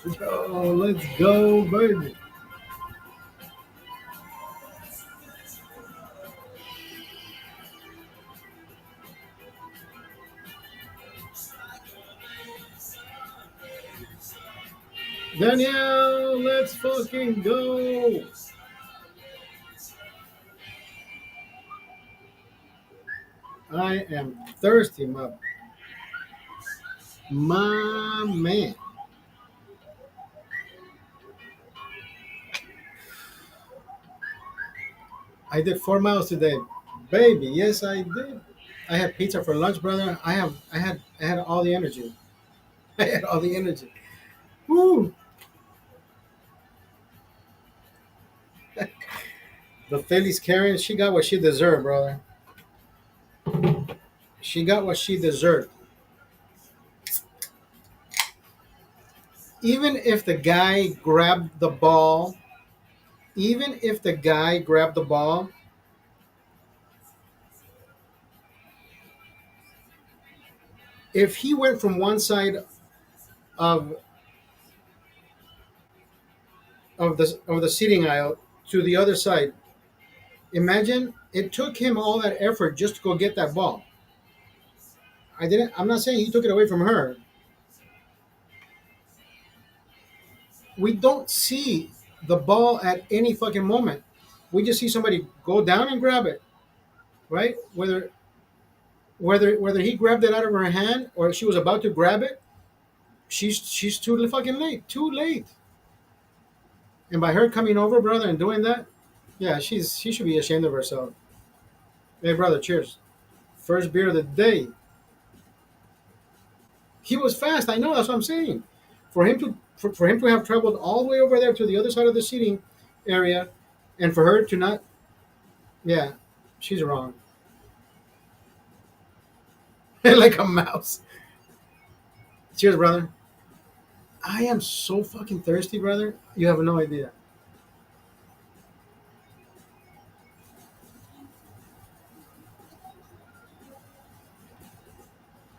Yo, let's go, baby. Danielle, let's fucking go. I am thirsty, my man. I did 4 miles today, baby. Yes, I did. I had pizza for lunch, brother. I had all the energy. I had all the energy. Woo! The Phillies carrying. She got what she deserved, brother. She got what she deserved. Even if the guy grabbed the ball, even if the guy grabbed the ball, if he went from one side of the seating aisle to the other side, imagine it took him all that effort just to go get that ball. I'm not saying he took it away from her. We don't see the ball at any fucking moment. We just see somebody go down and grab it, right? Whether he grabbed it out of her hand or she was about to grab it, she's too fucking late. Too late. And by her coming over, brother, and doing that, yeah, she should be ashamed of herself. Hey, brother, cheers. First beer of the day. He was fast. I know. That's what I'm saying. For him to have traveled all the way over there to the other side of the seating area, and for her to not, yeah, she's wrong. Like a mouse. Cheers, brother. I am so fucking thirsty, brother. You have no idea.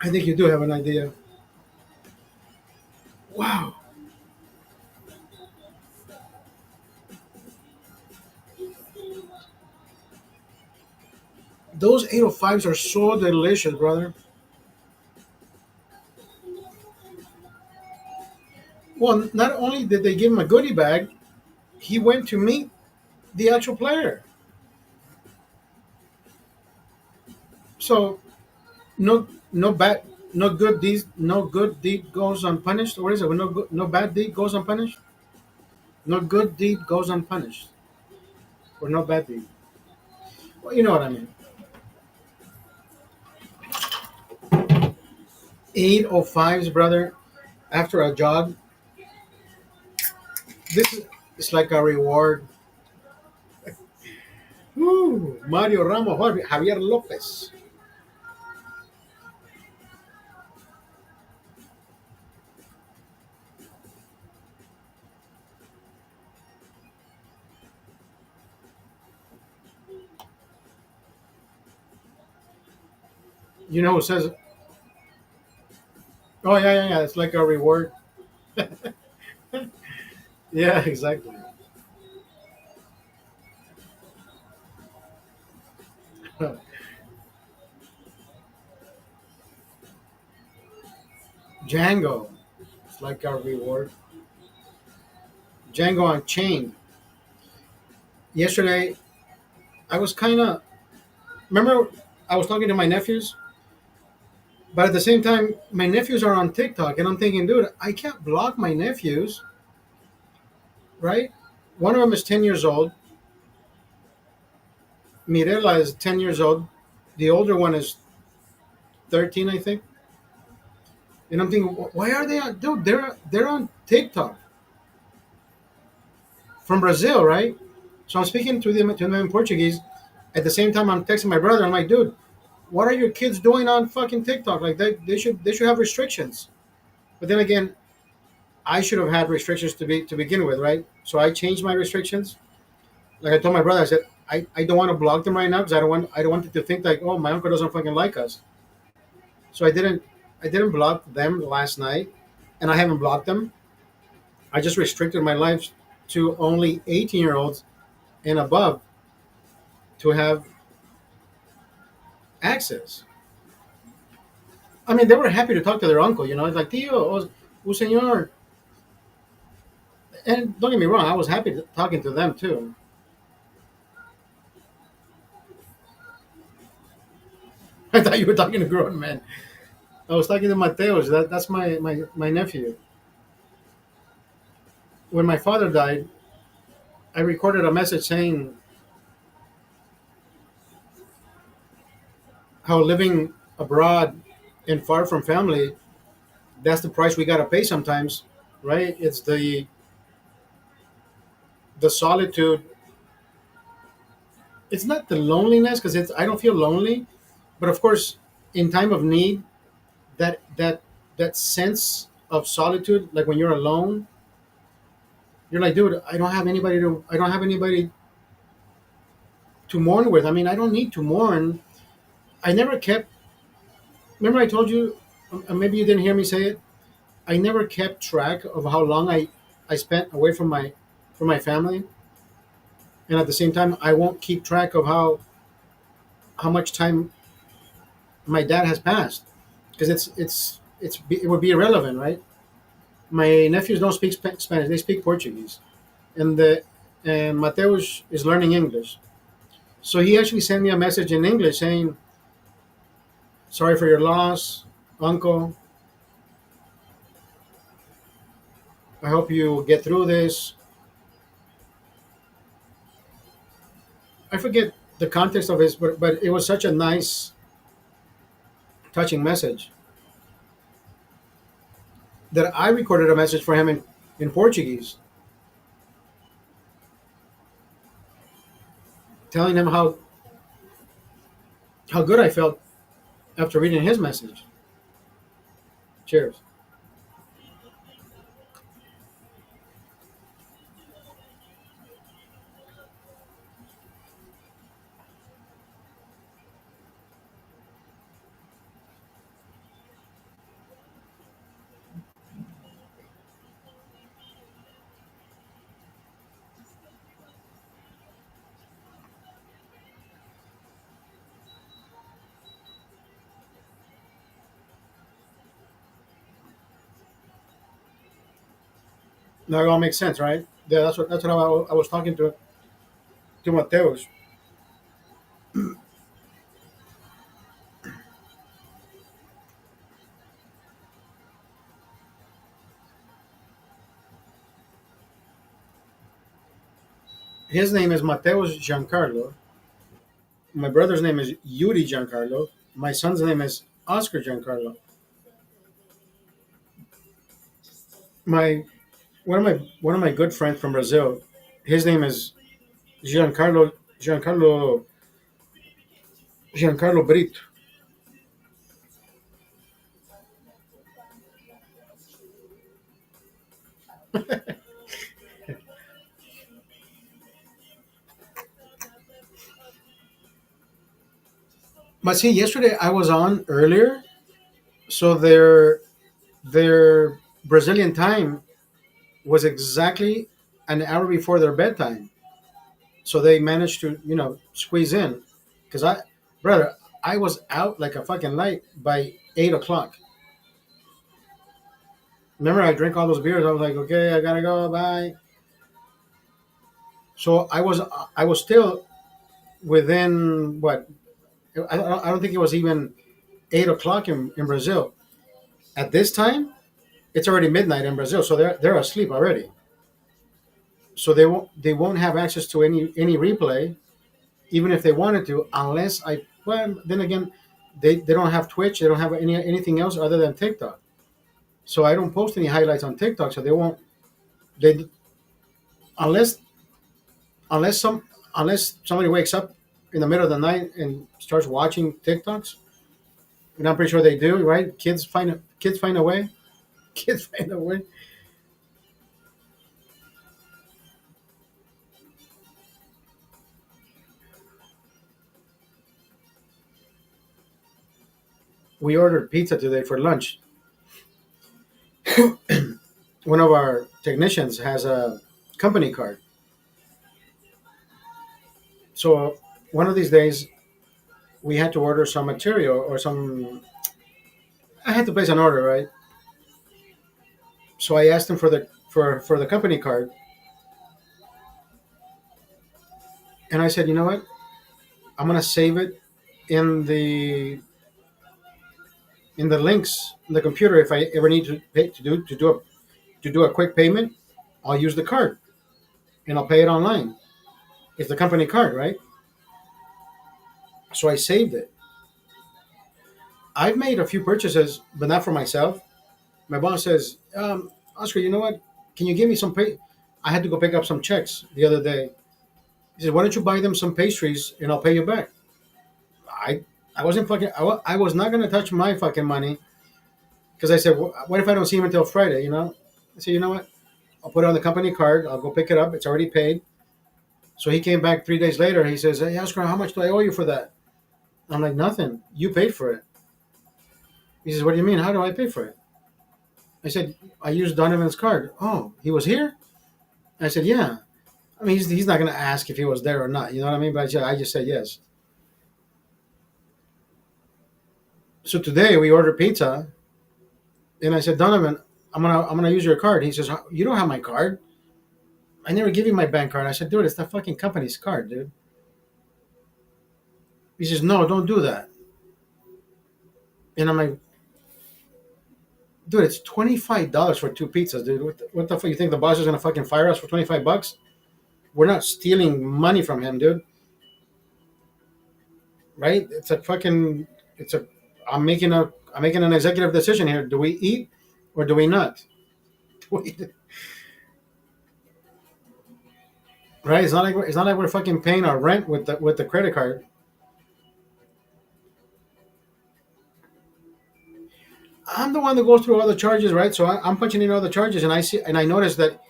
I think you do have an idea. Wow. Those 805s are so delicious, brother. Well, not only did they give him a goodie bag, he went to meet the actual player. So no good deed goes unpunished. What is it? No bad deed goes unpunished. No good deed goes unpunished, or no bad deed. Well, you know what I mean. 805s, brother. After a jog, this is it's like a reward. Woo! Mario Ramos, Javier Lopez. You know who says? Oh yeah. It's like a reward. Yeah, exactly. Django. It's like a reward. Django Unchained. Yesterday, I was kind of remember I was talking to my nephews, but at the same time, my nephews are on TikTok, and I'm thinking, dude, I can't block my nephews, right? One of them is 10 years old. Mirella is 10 years old. The older one is 13, I think. And I'm thinking, why are they on? Dude, they're on TikTok from Brazil, right? So I'm speaking to them in Portuguese. At the same time, I'm texting my brother. I'm like, dude, what are your kids doing on fucking TikTok? Like they should have restrictions. But then again, I should have had restrictions to begin with, right? So I changed my restrictions. Like I told my brother, I said I don't want to block them right now because I don't want it to think like, oh, my uncle doesn't fucking like us. So I didn't block them last night, and I haven't blocked them. I just restricted my life to only 18-year-olds and above to have access. I mean, they were happy to talk to their uncle. It's like tío, o señor. And don't get me wrong, I was happy talking to them too. I thought you were talking to grown men. I was talking to Mateos. That's my nephew. When my father died, I recorded a message saying how living abroad and far from family, that's the price we gotta pay sometimes, right? It's the solitude. It's not the loneliness because it's I don't feel lonely, but of course, in time of need, that sense of solitude, like when you're alone, you're like, dude, I don't have anybody to mourn with. I mean, I don't need to mourn. I never kept. Remember, I told you, maybe you didn't hear me say it. I never kept track of how long I spent away from my family, and at the same time, I won't keep track of how much time my dad has passed because it would be irrelevant, right? My nephews don't speak Spanish; they speak Portuguese, and the and Mateus is learning English. So he actually sent me a message in English saying, "Sorry for your loss, Uncle. I hope you get through this." I forget the context of his, but it was such a nice, touching message that I recorded a message for him in Portuguese, telling him how good I felt after reading his message. Cheers. Now it all makes sense, right? Yeah, that's what I was talking to Mateus. His name is Mateus Giancarlo. My brother's name is Yuri Giancarlo. My son's name is Oscar Giancarlo. My one of my good friends from Brazil, his name is Giancarlo Brito. But see, yesterday I was on earlier, so their Brazilian time was exactly an hour before their bedtime. So they managed to squeeze in. Because brother, I was out like a fucking light by 8 o'clock. Remember, I drank all those beers. I was like, okay, I gotta go. Bye. So I was still within what I don't think it was even 8 o'clock in Brazil. At this time, it's already midnight in Brazil, so they're asleep already. So they won't have access to any replay, even if they wanted to, unless I. Well, then again, they don't have Twitch. They don't have anything else other than TikTok. So I don't post any highlights on TikTok. So they won't. They unless unless some unless somebody wakes up in the middle of the night and starts watching TikToks, and I'm pretty sure they do. Right? Kids find a way. Kids find a way. We ordered pizza today for lunch. One of our technicians has a company card. So one of these days, we had to order some material or some. I had to place an order, right? So I asked him for the company card, and I said, you know what? I'm gonna save it in the links in the computer. If I ever need to pay, to do a quick payment, I'll use the card and I'll pay it online. It's the company card, right? So I saved it. I've made a few purchases, but not for myself. My boss says, Oscar, you know what? Can you give me some pay? I had to go pick up some checks the other day. He said, why don't you buy them some pastries and I'll pay you back? I I wasn't fucking. I was not gonna touch my fucking money because I said, what if I don't see him until Friday? You know. I said, you know what? I'll put it on the company card. I'll go pick it up. It's already paid. So he came back 3 days later. He says, hey, Oscar, how much do I owe you for that? I'm like, nothing. You paid for it. He says, what do you mean? How do I pay for it? I said, I used Donovan's card. Oh, he was here? I said, yeah. I mean, he's not going to ask if he was there or not. You know what I mean? But I just said yes. So today we ordered pizza, and I said, Donovan, I'm gonna use your card. He says, you don't have my card. I never give you my bank card. I said, dude, it's the fucking company's card, dude. He says, no, don't do that. And I'm like, dude, it's $25 for two pizzas, dude. What the fuck? You think the boss is gonna fucking fire us for $25? We're not stealing money from him, dude. Right? It's a fucking. It's a. I'm making an executive decision here. Do we eat or do we not? Right? It's not like we're fucking paying our rent with the credit card. I'm the one that goes through all the charges, right? So I'm punching in all the charges, and I noticed that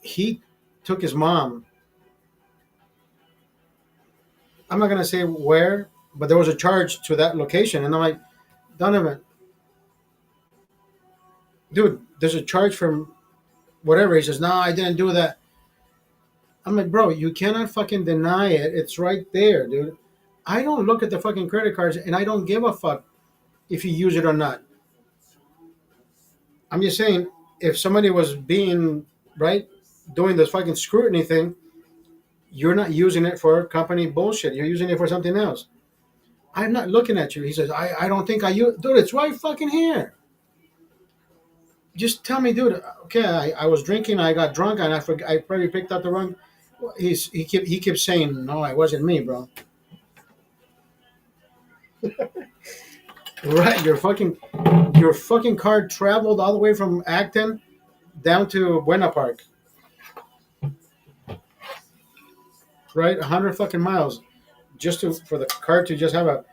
he took his mom. I'm not gonna say where, but there was a charge to that location, and I'm like, Donovan, dude, there's a charge from whatever. He says, no, I didn't do that. I'm like, bro, you cannot fucking deny it. It's right there, dude. I don't look at the fucking credit cards, and I don't give a fuck if you use it or not. I'm just saying, if somebody was being right, doing this fucking scrutiny thing, you're not using it for company bullshit. You're using it for something else. I'm not looking at you. He says, I don't think I use. Dude, it's right fucking here. Just tell me, dude. Okay, I was drinking. I got drunk, and I probably picked up the wrong. He kept saying, no, it wasn't me, bro. Right, your fucking car traveled all the way from Acton down to Buena Park. Right, 100 fucking miles, just to for the car to just have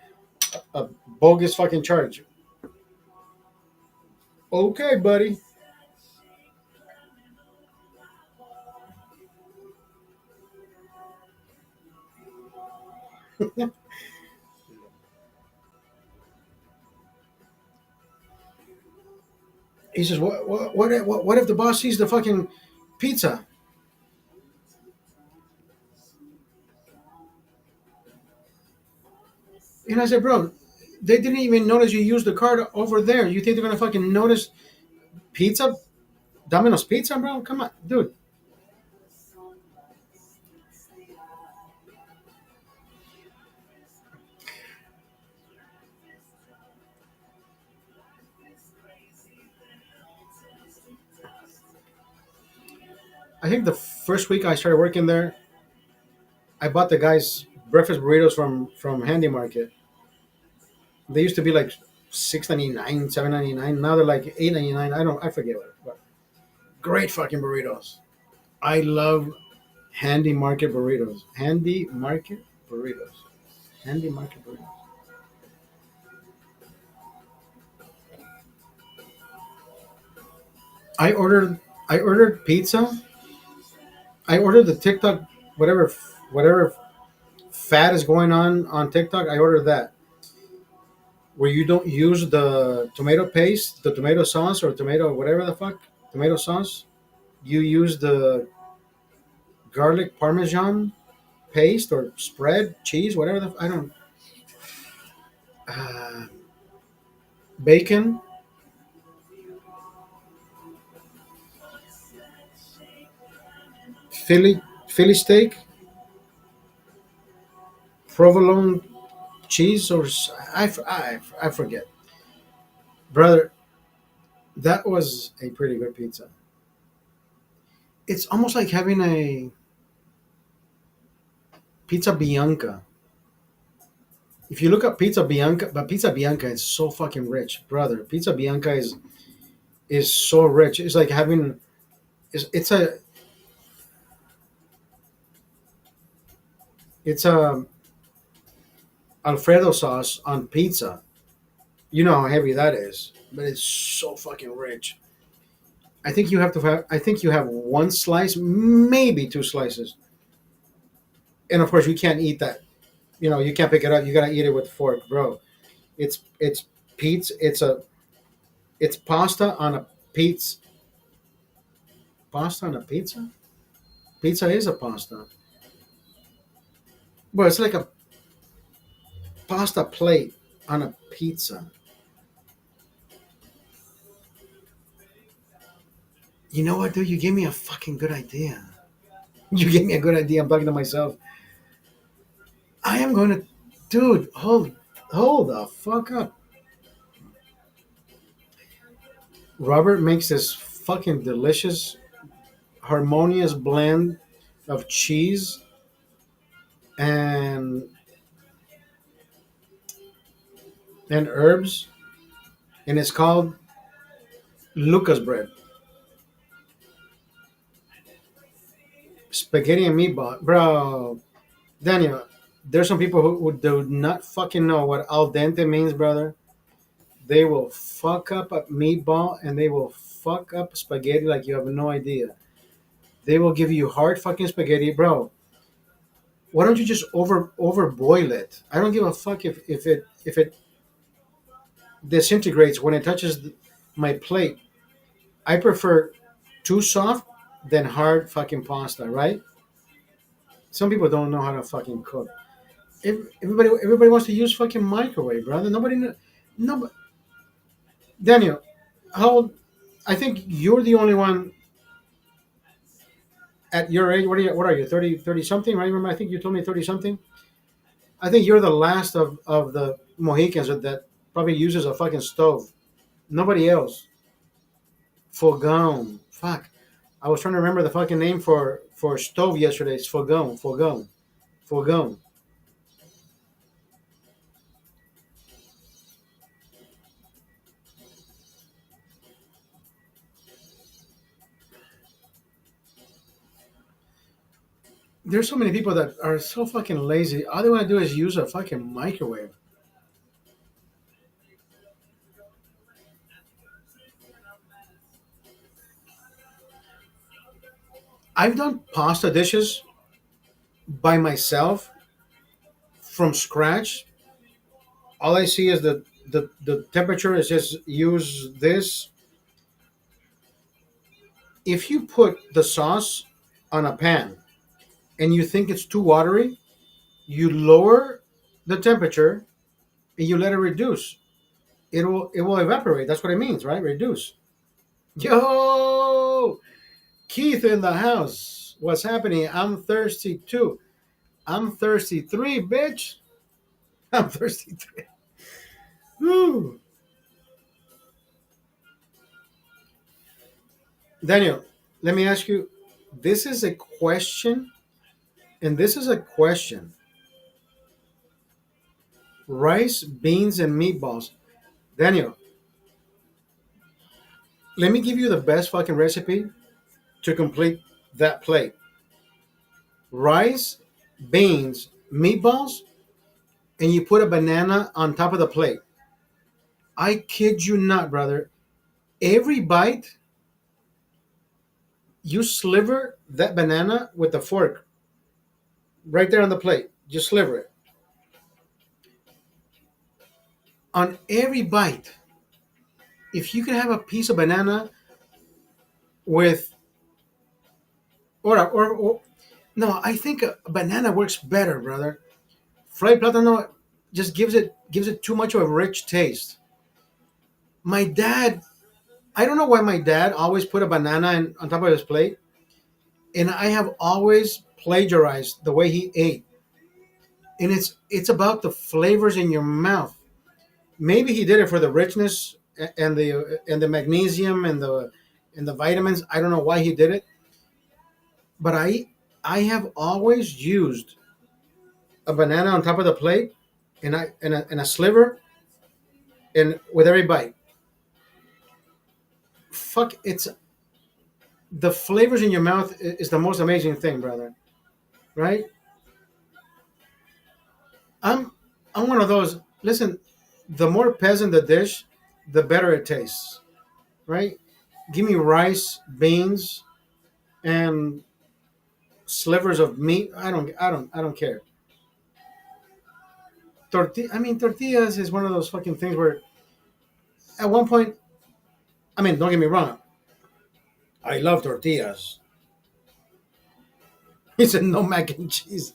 a bogus fucking charge. Okay, buddy. He says, what if the boss sees the fucking pizza? And I said, bro, they didn't even notice you used the card over there. You think they're gonna fucking notice pizza, Domino's pizza, bro? Come on, dude. I think the first week I started working there, I bought the guys breakfast burritos from Handy Market. They used to be like 6.99, 7.99. Now they're like 8.99. I forget what. But great fucking burritos. I love Handy Market burritos. Handy Market burritos. Handy Market burritos. I ordered I ordered pizza. I ordered the TikTok whatever fad is going on TikTok. I ordered that where you don't use the tomato paste, the tomato sauce or tomato whatever the fuck tomato sauce. You use the garlic parmesan paste or spread cheese, whatever I don't. Uh, Bacon, Philly steak, provolone cheese, or I forget, brother. That was a pretty good pizza. It's almost like having a pizza bianca. If you look up pizza bianca, but pizza bianca is so fucking rich, brother. Pizza bianca is so rich. It's like having it's a it's a Alfredo sauce on pizza. You know how heavy that is, but it's so fucking rich. I think you have to have. I think you have one slice, maybe two slices, and of course you can't eat that. You know you can't pick it up. You gotta eat it with a fork, bro. It's pizza. It's pasta on a pizza. Pasta on a pizza. Pizza is a pasta. Well, it's like a pasta plate on a pizza. You know what, dude? You gave me a fucking good idea. You gave me a good idea. I'm talking to myself. I am going to, dude. Hold the fuck up. Robert makes this fucking delicious, harmonious blend of cheese and herbs, and it's called Lucas bread, spaghetti and meatball, bro. Daniel, there's some people who do not fucking know what al dente means, brother. They will fuck up a meatball and they will fuck up spaghetti like you have no idea. They will give you hard fucking spaghetti, bro. Why don't you just over boil it? I don't give a fuck if it disintegrates when it touches my plate. I prefer too soft than hard fucking pasta, right? Some people don't know how to fucking cook. Everybody wants to use fucking microwave, brother. No. Daniel, how? I think you're the only one at your age. What are you? 30 something, right? Remember, I think you told me 30 something. I think you're the last of the Mohicans that probably uses a fucking stove. Nobody else. Fogão. Fuck. I was trying to remember the fucking name for stove yesterday. It's fogão. Fogão. Fogão. There's so many people that are so fucking lazy. All they want to do is use a fucking microwave. I've done pasta dishes by myself from scratch. All I see is the temperature is just use this. If you put the sauce on a pan and you think it's too watery, you lower the temperature and you let it reduce. It will evaporate. That's what it means, right? Reduce. Yo, Keith in the house. What's happening? I'm thirsty too. I'm thirsty three, bitch. I'm thirsty three. Woo. Daniel, let me ask you. This is a question, and this is a question. Rice, beans, and meatballs. Daniel, let me give you the best fucking recipe to complete that plate. Rice, beans, meatballs, and you put a banana on top of the plate. I kid you not, brother. Every bite, you sliver that banana with the fork right there on the plate. Just sliver it. On every bite, if you can have a piece of banana with or no, I think a banana works better, brother. Fried plátano just gives it too much of a rich taste. My dad, I don't know why my dad always put a banana on top of his plate, and I have always plagiarized the way he ate. And it's about the flavors in your mouth. Maybe he did it for the richness and the magnesium and the vitamins. I don't know why he did it, but I have always used a banana on top of the plate and a sliver and with every bite. Fuck, it's the flavors in your mouth is the most amazing thing, brother. Right? I'm I'm one of those. Listen, the more peasant the dish, the better it tastes. Right? Give me rice, beans, and slivers of meat. I don't care. Tortillas is one of those fucking things where at one point, don't get me wrong, I love tortillas. He said no mac and cheese.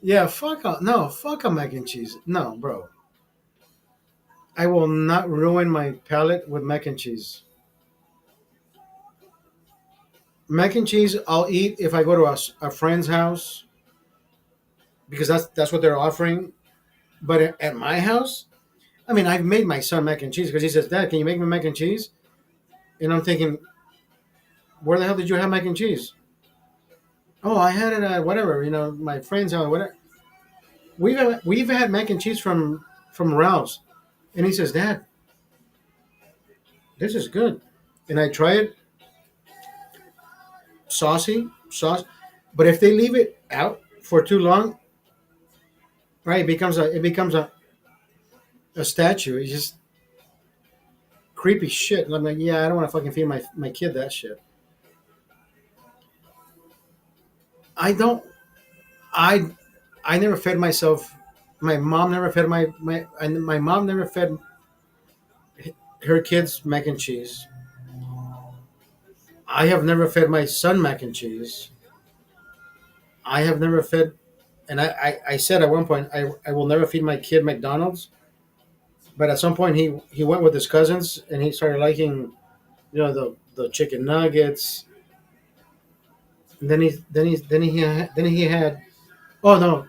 Yeah, fuck a mac and cheese. No, bro. I will not ruin my palate with mac and cheese. Mac and cheese I'll eat if I go to a friend's house because that's what they're offering. But at my house, I've made my son mac and cheese because he says, "Dad, can you make me mac and cheese?" And I'm thinking, where the hell did you have mac and cheese? Oh, I had it at whatever, my friend's house, whatever. We've had mac and cheese from Ralph's, and he says, "Dad, this is good." And I try it, saucy sauce, but if they leave it out for too long, right, it becomes a statue. It's just creepy shit. And I'm like, yeah, I don't want to fucking feed my kid that shit. I don't. I I never fed myself. My mom never fed my mom never fed her kids mac and cheese. I have never fed my son mac and cheese. I have never fed, and I said at one point I will never feed my kid McDonald's. But at some point he went with his cousins and he started liking the chicken nuggets. And then he had oh no,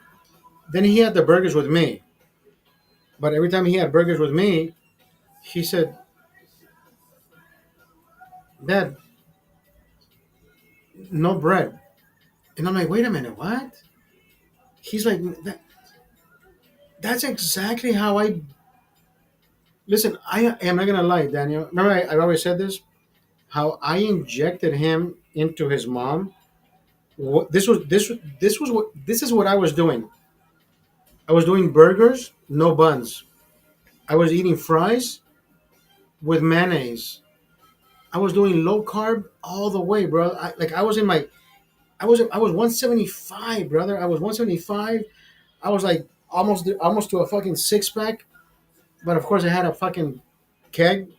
then he had the burgers with me. But every time he had burgers with me, he said, "Dad, no bread." And I'm like, "Wait a minute, what?" He's like, That's exactly how I listen." I am not gonna lie, Daniel. Remember, I've always said this. How I injected him into his mom. This is what I was doing. I was doing burgers, no buns. I was eating fries with mayonnaise. I was doing low carb all the way, bro. I was in my I was 175, brother. I was 175. I was like almost to a fucking six pack, but of course I had a fucking keg.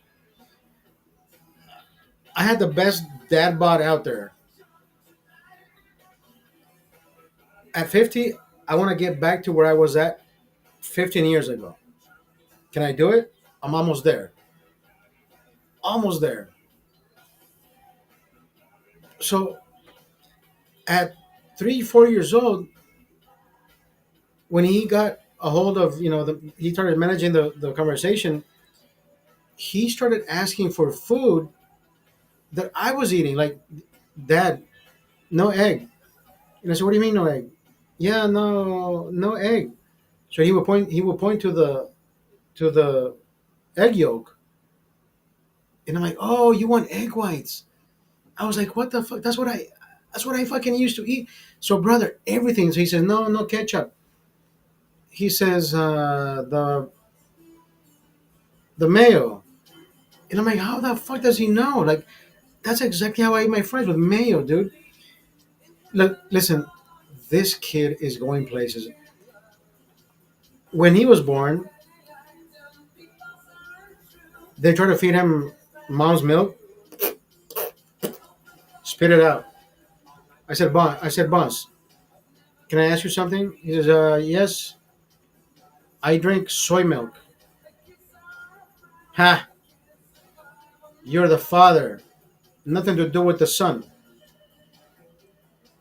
I had the best dad bod out there. At 50, I want to get back to where I was at 15 years ago. Can I do it? I'm almost there. Almost there. So at 3, 4 years old, when he got a hold of, he started managing the conversation, he started asking for food that I was eating. Like, "Dad, no egg." And I said, "What do you mean no egg?" "Yeah, no egg." So he would point to the egg yolk. And I'm like, "Oh, you want egg whites?" I was like, "What the fuck? That's what I fucking used to eat." So, brother, everything. So he says, "No ketchup." He says, the mayo. And I'm like, "How the fuck does he know?" Like, that's exactly how I eat my fries, with mayo, dude. Look, listen, this kid is going places. When he was born, they tried to feed him mom's milk, spit it out. Boss, can I ask you something? He says, yes, I drink soy milk. Ha, you're the father. Nothing to do with the son.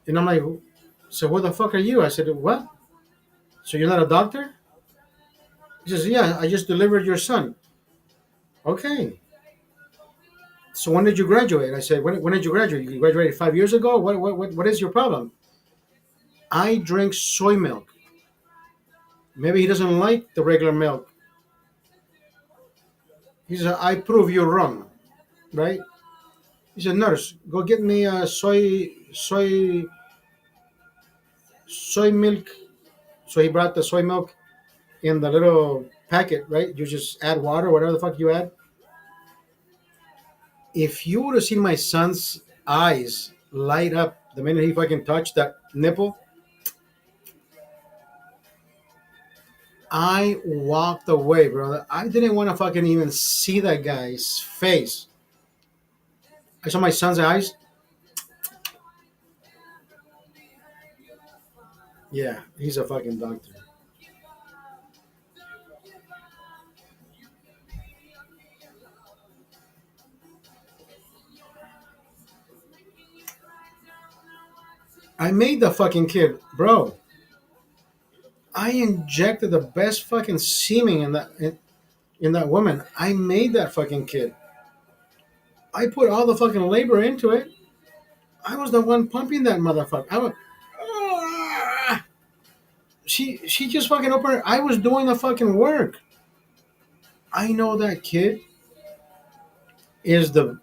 And I'm like, so what the fuck are you? I said, what? So you're not a doctor? He says, yeah, I just delivered your son. Okay. So when did you graduate? I said, when did you graduate? You graduated 5 years ago? What is your problem? I drink soy milk. Maybe he doesn't like the regular milk. He said, I prove you're wrong, right? He said, nurse, go get me a soy milk. So he brought the soy milk in the little packet, right? You just add water, whatever the fuck you add. If you would have seen my son's eyes light up the minute he fucking touched that nipple, I walked away, brother. I didn't want to fucking even see that guy's face. I saw my son's eyes. Yeah, he's a fucking doctor. I made the fucking kid, bro. I injected the best fucking semen in that woman. I made that fucking kid. I put all the fucking labor into it. I was the one pumping that motherfucker. Ah! She just fucking opened her. I was doing the fucking work. I know that kid is the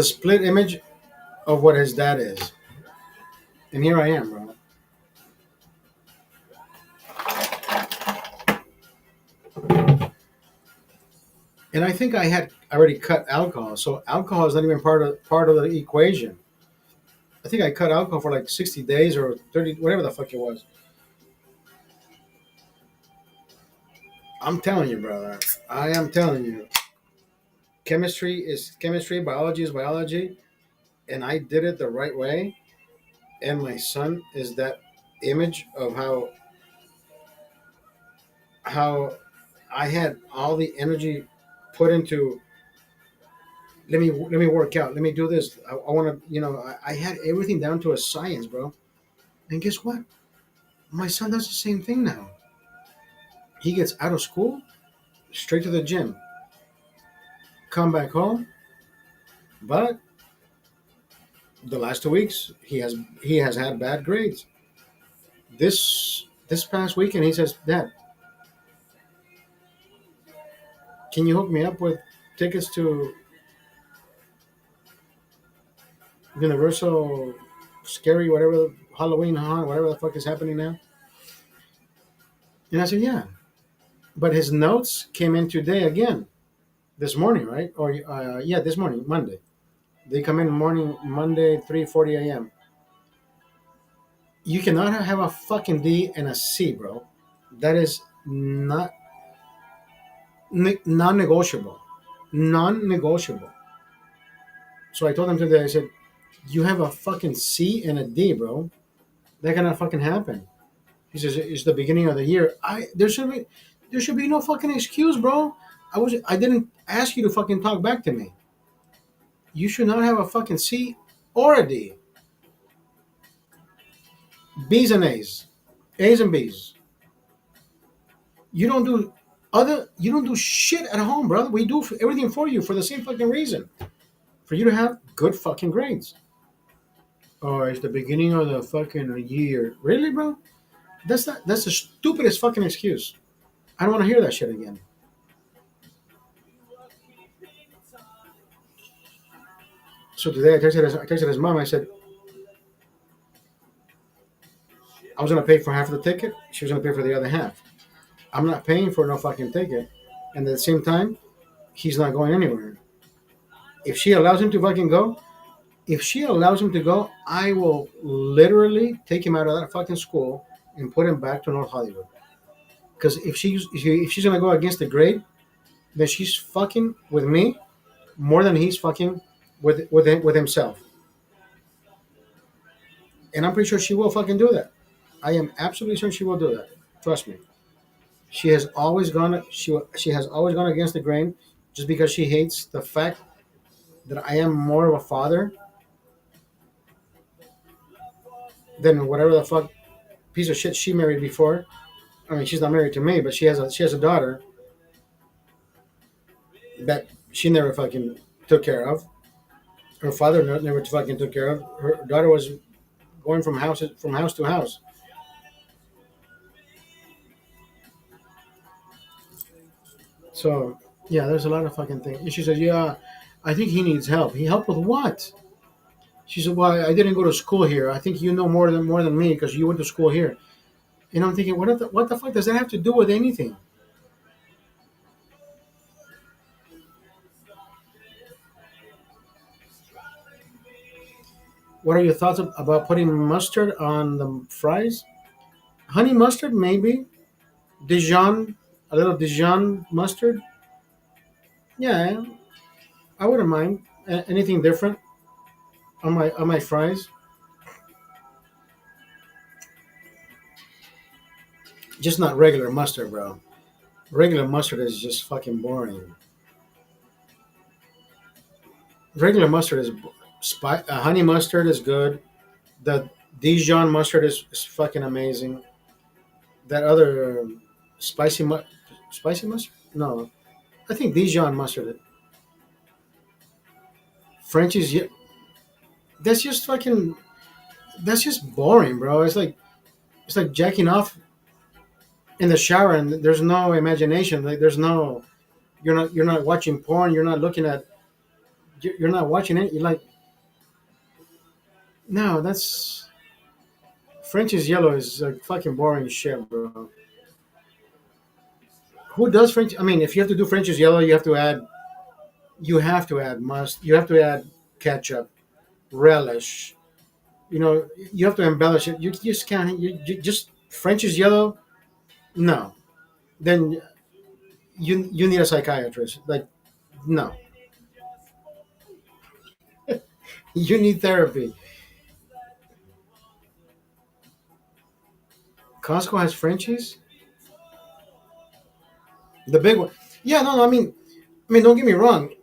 split image of what his dad is. And here I am, bro. And I think I had already cut alcohol, so alcohol is not even part of the equation. I think I cut alcohol for like 60 days or 30, whatever the fuck it was. I'm telling you, brother. I am telling you. Chemistry is chemistry, biology is biology, and I did it the right way. And my son is that image of how I had all the energy put into let me work out, let me do this. I want to, I had everything down to a science, bro. And guess what? My son does the same thing now. He gets out of school, straight to the gym, come back home, but the last 2 weeks he has had bad grades. This past weekend he says, Dad, can you hook me up with tickets to Universal Scary, whatever, Halloween, whatever the fuck is happening now? And I said, yeah. But his notes came in today again, this morning, right? Or yeah, this morning, Monday. They come in morning Monday, 3:40 a.m. You cannot have a fucking D and a C, bro. That is not non-negotiable, non-negotiable. So I told him today. I said, "You have a fucking C and a D, bro. That cannot fucking happen." He says, "It's the beginning of the year. There should be no fucking excuse, bro. I didn't ask you to fucking talk back to me. You should not have a fucking C or a D. B's and A's and B's. You don't do you don't do shit at home, brother. We do everything for you for the same fucking reason. For you to have good fucking grades." Oh, it's the beginning of the fucking year. Really, bro? That's the stupidest fucking excuse. I don't want to hear that shit again. So today I texted his mom. I said I was gonna pay for half of the ticket. She was gonna pay for the other half. I'm not paying for no fucking ticket. And at the same time, he's not going anywhere. If she allows him to fucking go, if she allows him to go, I will literally take him out of that fucking school and put him back to North Hollywood. Because if she's gonna go against the grade, then she's fucking with me more than he's fucking with himself. And I'm pretty sure she will fucking do that. I am absolutely sure she will do that. Trust me. She has always gone. She has always gone against the grain, just because she hates the fact that I am more of a father than whatever the fuck piece of shit she married before. I mean, she's not married to me, but she has a daughter that she never fucking took care of. Her father never fucking took care of. Her daughter was going from house to house. So yeah, there's a lot of fucking things. And she said, "Yeah, I think he needs help. He help with what?" She said, "Well, I didn't go to school here. I think you know more than me because you went to school here." And I'm thinking, what the fuck does that have to do with anything? What are your thoughts about putting mustard on the fries? Honey mustard, maybe. Dijon, a little Dijon mustard. Yeah, I wouldn't mind. Anything different on my fries? Just not regular mustard, bro. Regular mustard is just fucking boring. Regular mustard is honey mustard is good. The Dijon mustard is fucking amazing. That other spicy spicy mustard? No, I think Dijon mustard. Frenchie's. That's just fucking. That's just boring, bro. It's like jacking off in the shower, and there's no imagination. Like there's no. You're not watching porn. You're not looking at. You're not watching it. You're like, no, that's French's yellow is like fucking boring shit, bro. Who does French? I mean, if you have to do French's yellow, you have to add ketchup, relish. You have to embellish it. You just can't. You just French's yellow. No, then you need a psychiatrist. Like, no, you need therapy. Costco has Frenchies, the big one. Yeah, no, no. I mean, don't get me wrong.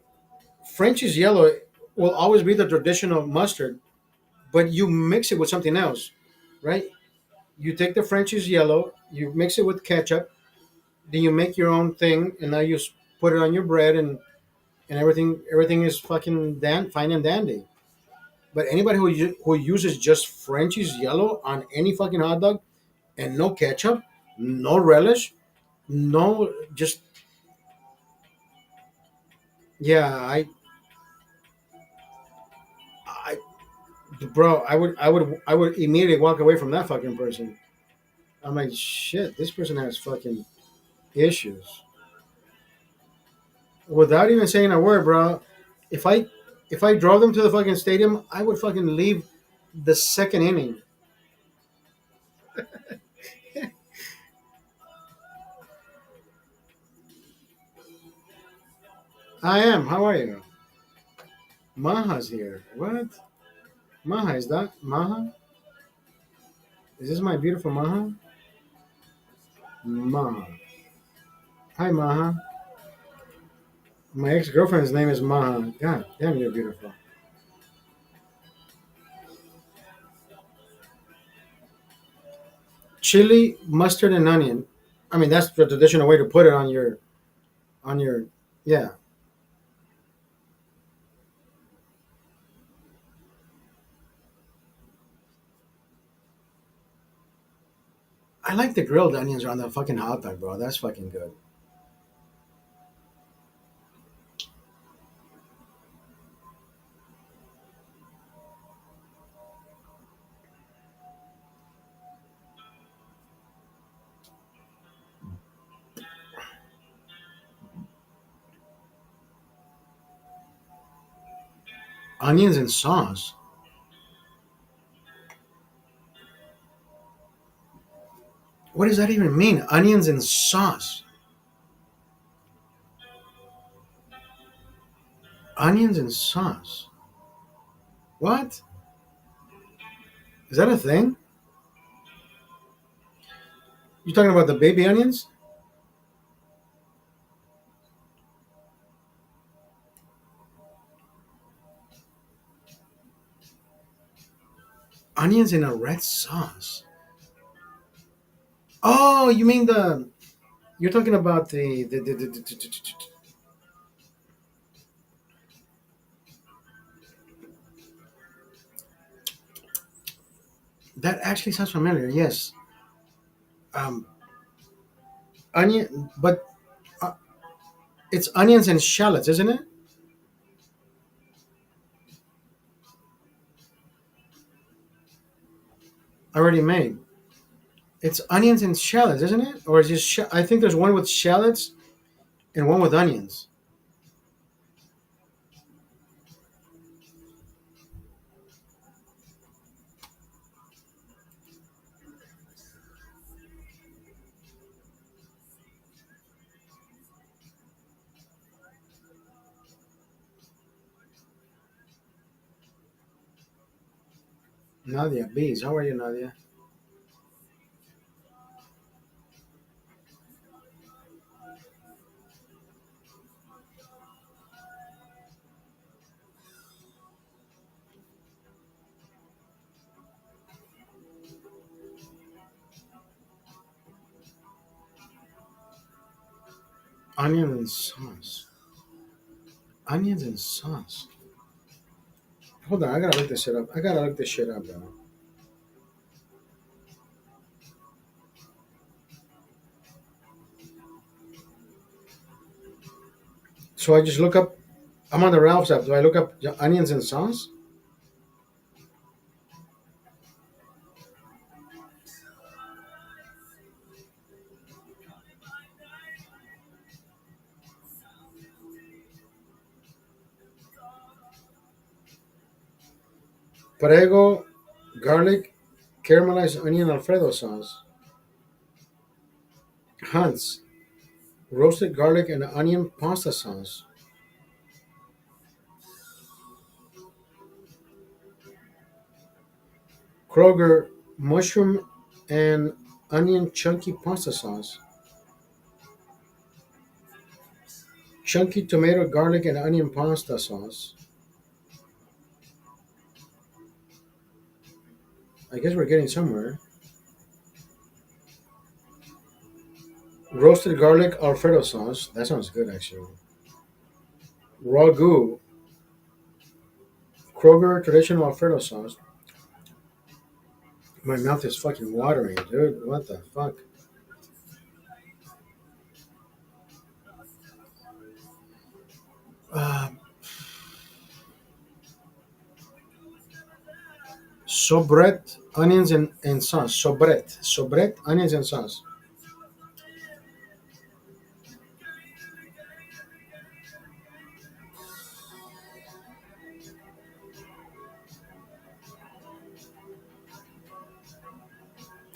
French's yellow will always be the traditional mustard, but you mix it with something else, right? You take the French's yellow, you mix it with ketchup, then you make your own thing, and now put it on your bread, and everything is fucking fine and dandy. But anybody who uses just French's yellow on any fucking hot dog and no ketchup, no relish, no just yeah, I bro, I would immediately walk away from that fucking person. I'm like, shit, this person has fucking issues. Without even saying a word, bro. If I if I drove them to the fucking stadium, I would fucking leave the second inning. I am. How are you? Maha's here. What? Maha, is that Maha? Is this my beautiful Maha? Maha. Hi, Maha. My ex girlfriend's name is Maha. God damn, you're beautiful. Chili, mustard, and onion. I mean, that's the traditional way to put it on your. Yeah, I like the grilled onions on the fucking hot dog, bro. That's fucking good. Onions and sauce. What does that even mean? Onions and sauce. Onions and sauce. What? Is that a thing? You talking about the baby onions? Onions in a red sauce. Oh, you mean the? You're talking about that actually sounds familiar. Yes. Um, onion, but uh, it's onions and shallots, isn't it? Already made. It's onions and shallots, isn't it? Or is it? I think there's one with shallots and one with onions. Nadia, bees. How are you, Nadia? Onion and sauce. Onions and sauce. Hold on, I gotta look this shit up. I gotta look this shit up, bro. So I just look up. I'm on the Ralph's app. Do I look up onions and sauce? Prego, garlic, caramelized onion Alfredo sauce. Hunt's roasted garlic and onion pasta sauce. Kroger mushroom and onion chunky pasta sauce. Chunky tomato, garlic, and onion pasta sauce. I guess we're getting somewhere. Roasted garlic Alfredo sauce. That sounds good, actually. Ragu. Kroger traditional Alfredo sauce. My mouth is fucking watering, dude. What the fuck? Uh, Sobret, onions and sauce. Sobret, onions and sauce.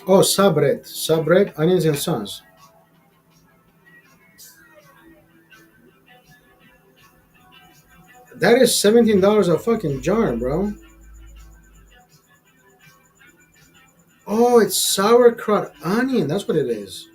Oh, sabret, onions and sauce. That is $17 a fucking jar, bro. Oh, it's sauerkraut onion. That's what it is.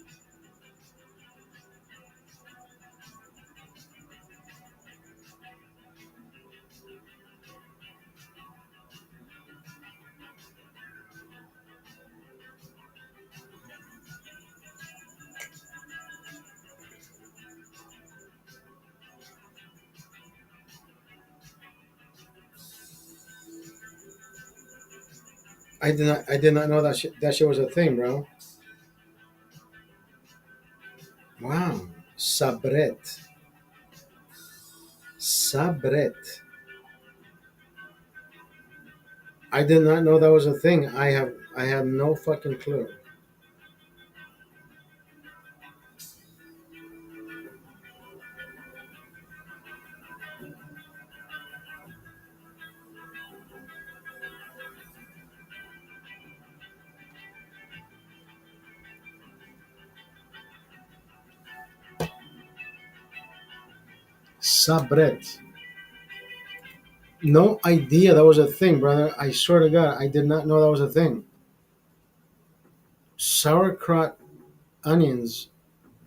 I did not know that shit was a thing, bro. Wow, sabret, sabret. I did not know that was a thing. I have no fucking clue. Sabret. No idea that was a thing, brother. I swear to God, I did not know that was a thing. Sauerkraut onions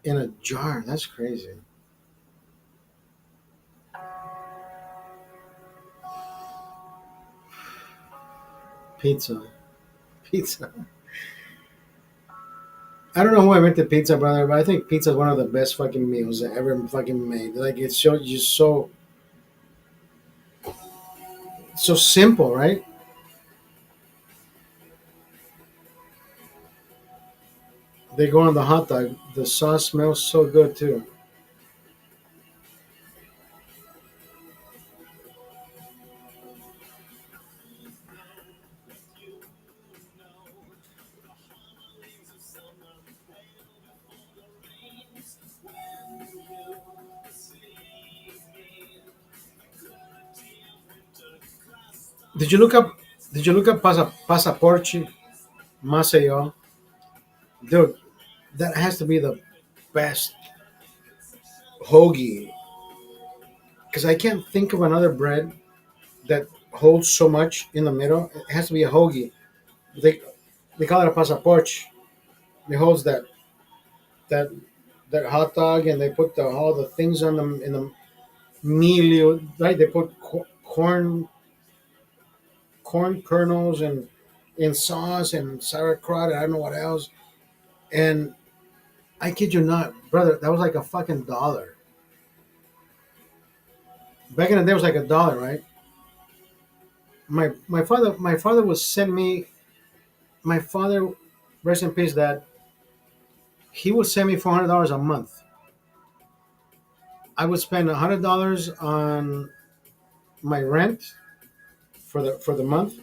in a jar. That's crazy. Pizza. Pizza. I don't know who invented pizza, brother, but I think pizza is one of the best fucking meals that ever fucking made. Like it's so just so simple, right? They go on the hot dog. The sauce smells so good too. Did you look up? Did you look up Pasaporchi Maceo? Dude, that has to be the best hoagie because I can't think of another bread that holds so much in the middle. It has to be a hoagie. They they call it a pasaporch. It holds that that hot dog, and they put all the things on them in the meal. Right? They put corn kernels and in sauce and sauerkraut. And I don't know what else. And I kid you not, brother, that was like a fucking dollar. Back in the day, it was like a dollar, right? My father would send me. My father, rest in peace, that he would send me $400 a month. I would spend $100 on my rent for the month,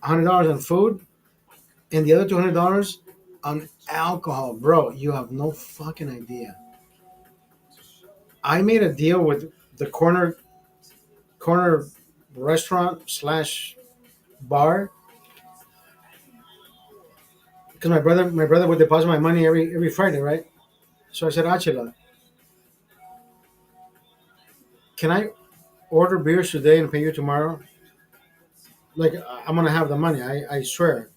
$100 on food, and the other $200 on alcohol. Bro, you have no fucking idea. I made a deal with the corner restaurant slash bar because my brother would deposit my money every Friday, right? So I said, Achila, can I order beers today and pay you tomorrow? Like I'm gonna have the money. I swear.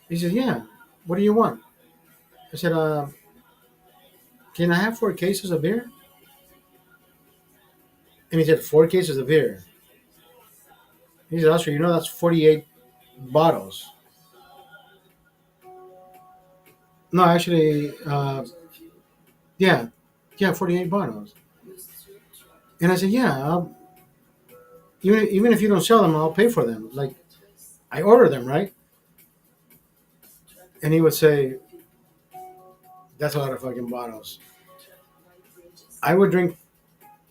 He said, yeah. What do you want? I said, can I have 4 cases of beer? And he said, 4 cases of beer. He said, Oscar, that's 48 bottles. No, actually, yeah, yeah, 48 bottles. And I said, yeah, even if you don't sell them, I'll pay for them. Like I order them, right? And he would say, that's a lot of fucking bottles. I would drink,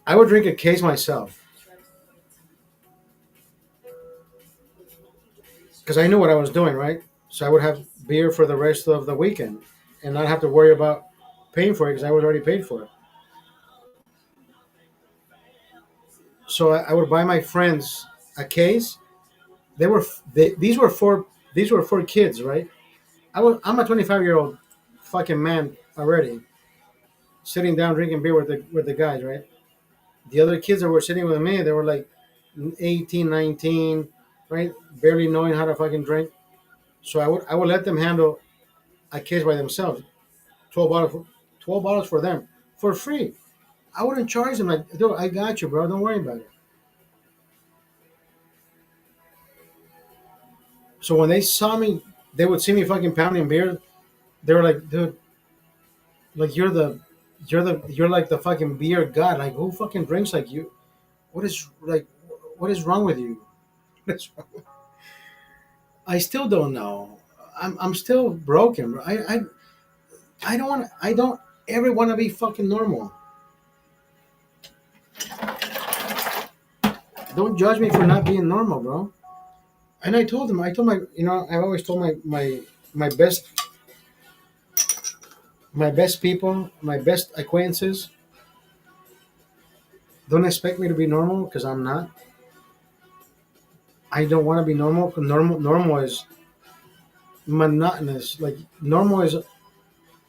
I would drink a case myself because I knew what I was doing, right? So I would have beer for the rest of the weekend and not have to worry about paying for it because I was already paid for it. So I would buy my friends a case. These were four kids, right? I'm a 25-year-old fucking man already, sitting down drinking beer with the guys, right? The other kids that were sitting with me, they were like 18, 19, right? Barely knowing how to fucking drink. So I would let them handle a case by themselves. 12 bottles for them for free. I wouldn't charge them like, dude, I got you, bro. Don't worry about it. So when they saw me, they would see me fucking pounding beer. They were like, dude, like you're like the fucking beer god. Like who fucking drinks like you? What is like, what is wrong with you? What's wrong? I still don't know. I'm still broken. I don't ever want to be fucking normal. Don't judge me for not being normal, bro. And I told him, I told my, I've always told my best my best people, my best acquaintances, don't expect me to be normal because I'm not. I don't want to be normal. 'Cause normal is monotonous. Like normal is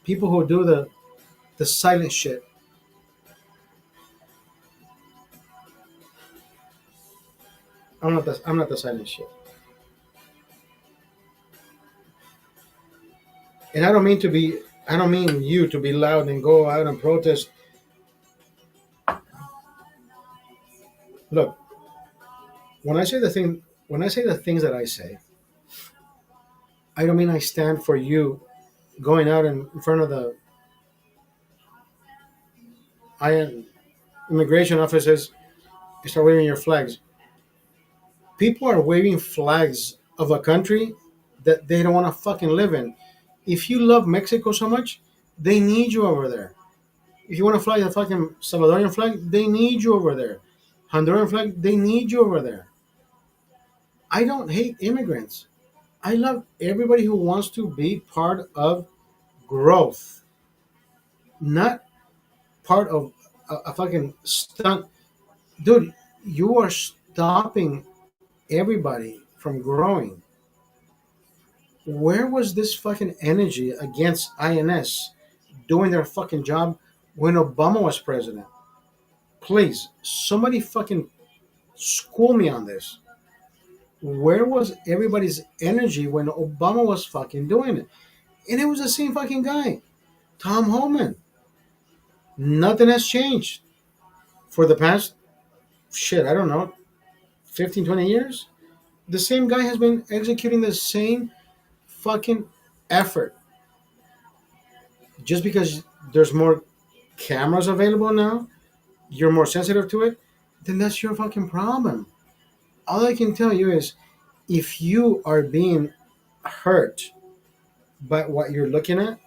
people who do the silent shit. I'm not the silent shit. And I don't mean to be. I don't mean you to be loud and go out and protest. Look, when I say the things that I say, I don't mean I stand for you going out in front of the I immigration offices and start waving your flags. People are waving flags of a country that they don't want to fucking live in. If you love Mexico so much, they need you over there. If you want to fly the fucking Salvadorian flag, they need you over there. Honduran flag, they need you over there. I don't hate immigrants. I love everybody who wants to be part of growth, not part of a fucking stunt. Dude, you are stopping everybody from growing. Where was this fucking energy against INS doing their fucking job when Obama was president? Please, somebody fucking school me on this. Where was everybody's energy when Obama was fucking doing it? And it was the same fucking guy, Tom Homan. Nothing has changed for the past, shit, I don't know, 15, 20 years. The same guy has been executing the same fucking effort. Just because there's more cameras available now, you're more sensitive to it, then that's your fucking problem. All I can tell you is if you are being hurt by what you're looking at,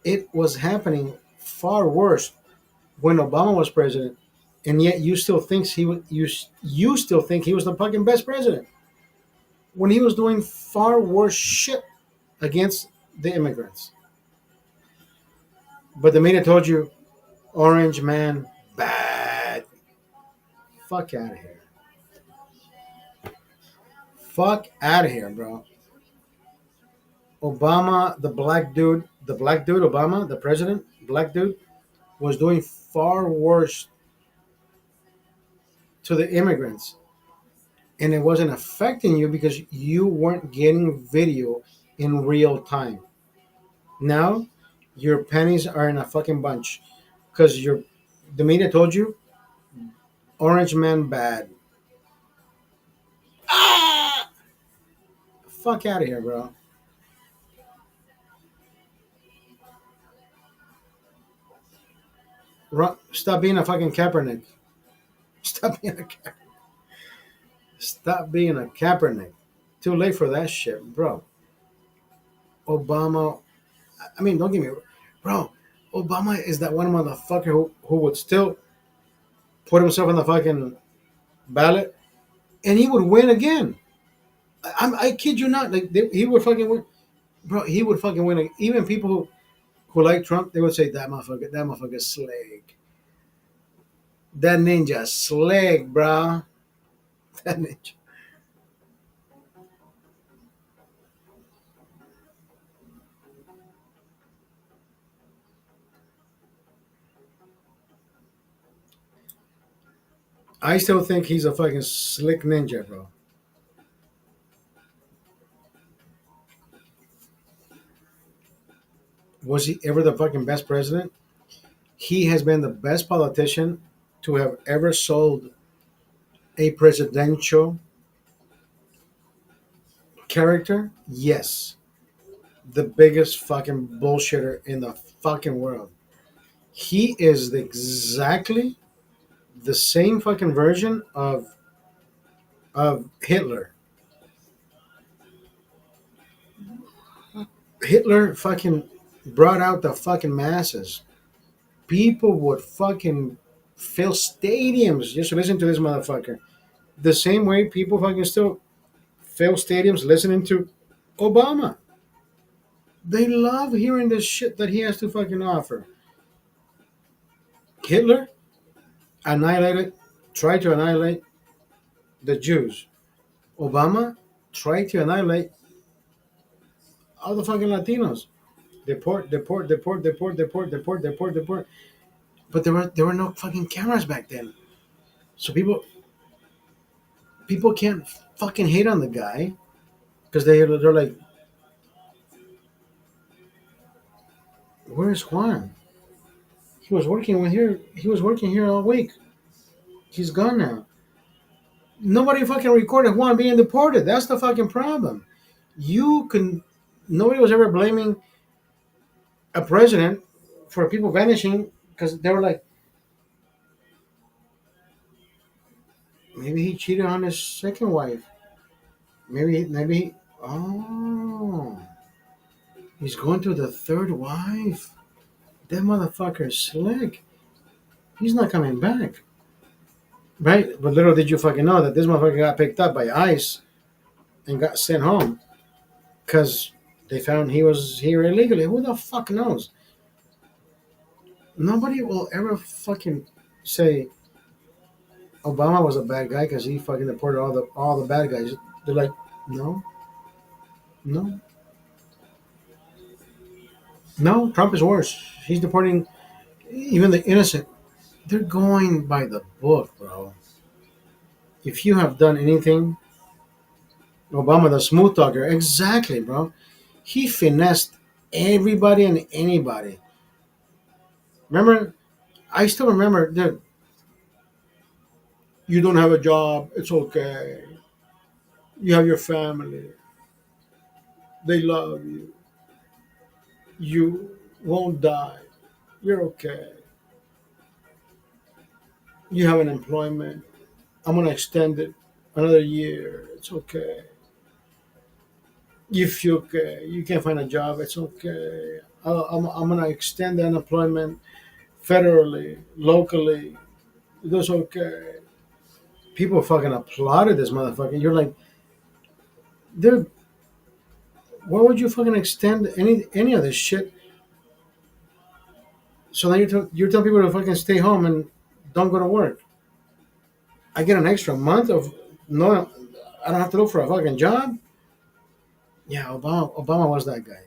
it was happening far worse when Obama was president, and yet you still think you still think he was the fucking best president when he was doing far worse shit against the immigrants. But the media told you, Orange man, bad. Fuck out of here. Fuck out of here, bro. Obama, the black dude, Obama, the president, black dude, was doing far worse to the immigrants. And it wasn't affecting you because you weren't getting video in real time. Now, your pennies are in a fucking bunch because the media told you, Orange man bad. Ah! Fuck out of here, bro. Stop being a fucking Kaepernick. Stop being a Stop being a Kaepernick. Too late for that shit, bro. Obama. I mean, don't get me, bro. Obama is that one motherfucker who would still put himself on the fucking ballot, and he would win again. I kid you not. Like he would fucking win, bro. He would fucking win. Even people who like Trump, they would say that motherfucker slick. That ninja slick, bro. That ninja. I still think he's a fucking slick ninja, bro. Was he ever the fucking best president? He has been the best politician to have ever sold a presidential character. Yes, the biggest fucking bullshitter in the fucking world. He is exactly the same fucking version of Hitler. Hitler fucking brought out the fucking masses. People would fucking fill stadiums just to listen to this motherfucker. The same way people fucking still fill stadiums listening to Obama. They love hearing the shit that he has to fucking offer. Hitler annihilated, tried to annihilate the Jews. Obama tried to annihilate all the fucking Latinos. Deport, deport, deport, deport, deport, deport, deport, deport. But there were no fucking cameras back then. So people People can't fucking hate on the guy because they're like, where's Juan? He was working with here. He was working here all week. He's gone now. Nobody fucking recorded Juan being deported. That's the fucking problem. You can. Nobody was ever blaming a president for people vanishing because they were like, maybe he cheated on his second wife. Maybe. Oh, he's going to the third wife. That motherfucker's slick. He's not coming back. Right? But little did you fucking know that this motherfucker got picked up by ICE and got sent home because they found he was here illegally. Who the fuck knows? Nobody will ever fucking say Obama was a bad guy because he fucking deported all the bad guys. They're like, no, no, no. Trump is worse. He's deporting even the innocent. They're going by the book, bro. If you have done anything, Obama, the smooth talker, exactly, bro. He finessed everybody and anybody. Remember, I still remember that you don't have a job, it's okay. You have your family, they love you. You won't die. You're okay. You have an employment. I'm gonna extend it another year. It's okay. You feel okay. You can't find a job. It's okay. I'm gonna extend the unemployment federally, locally. That's okay. People fucking applauded this motherfucker. You're like, dude, why would you fucking extend any of this shit? So then you're telling people to fucking stay home and don't go to work. I get an extra month of no, I don't have to look for a fucking job. Yeah, Obama was that guy.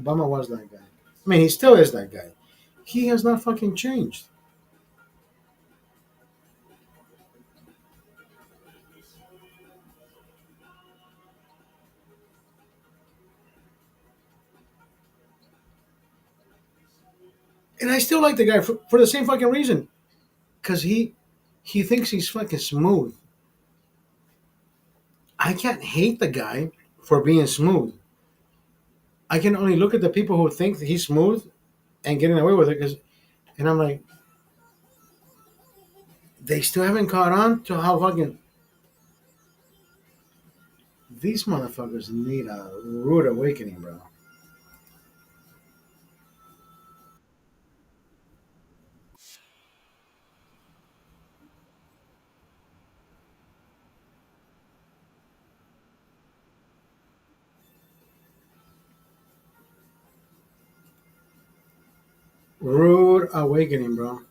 Obama was that guy. I mean, he still is that guy. He has not fucking changed. And I still like the guy for the same fucking reason. Because he thinks he's fucking smooth. I can't hate the guy for being smooth. I can only look at the people who think that he's smooth and getting away with it. And I'm like, they still haven't caught on to how fucking these motherfuckers need a rude awakening, bro. Rude awakening, bro.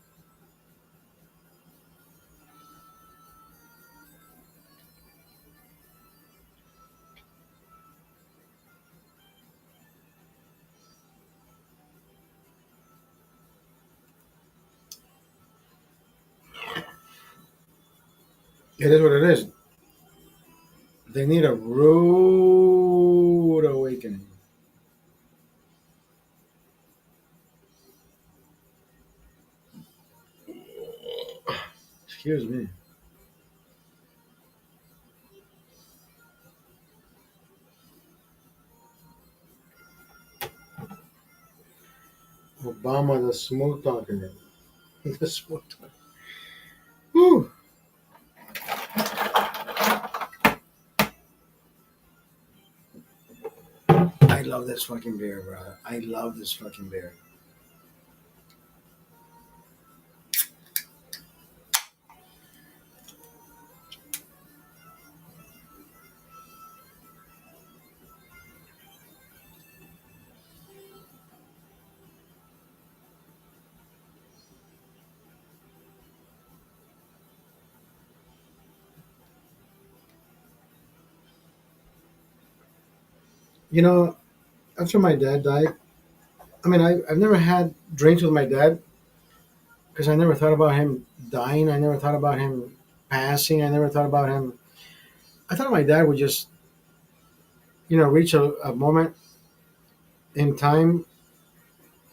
It is what it is. They need a rude awakening. Excuse me. Obama, the smooth talker. The smooth talker. Whew. I love this fucking beer, bro. I love this fucking beer. You know, after my dad died, I mean, I've never had drinks with my dad because I never thought about him dying. I never thought about him passing. I never thought about him. I thought my dad would just, reach a moment in time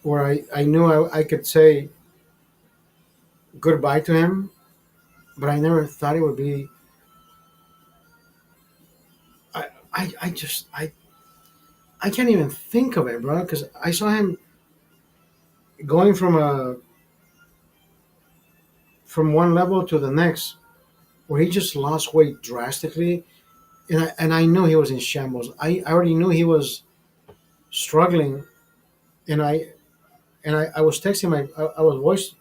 where I knew I could say goodbye to him, but I never thought it would be. I just I can't even think of it, bro, because I saw him going from one level to the next, where he just lost weight drastically, and I knew he was in shambles. I already knew he was struggling, and I was texting I was voice.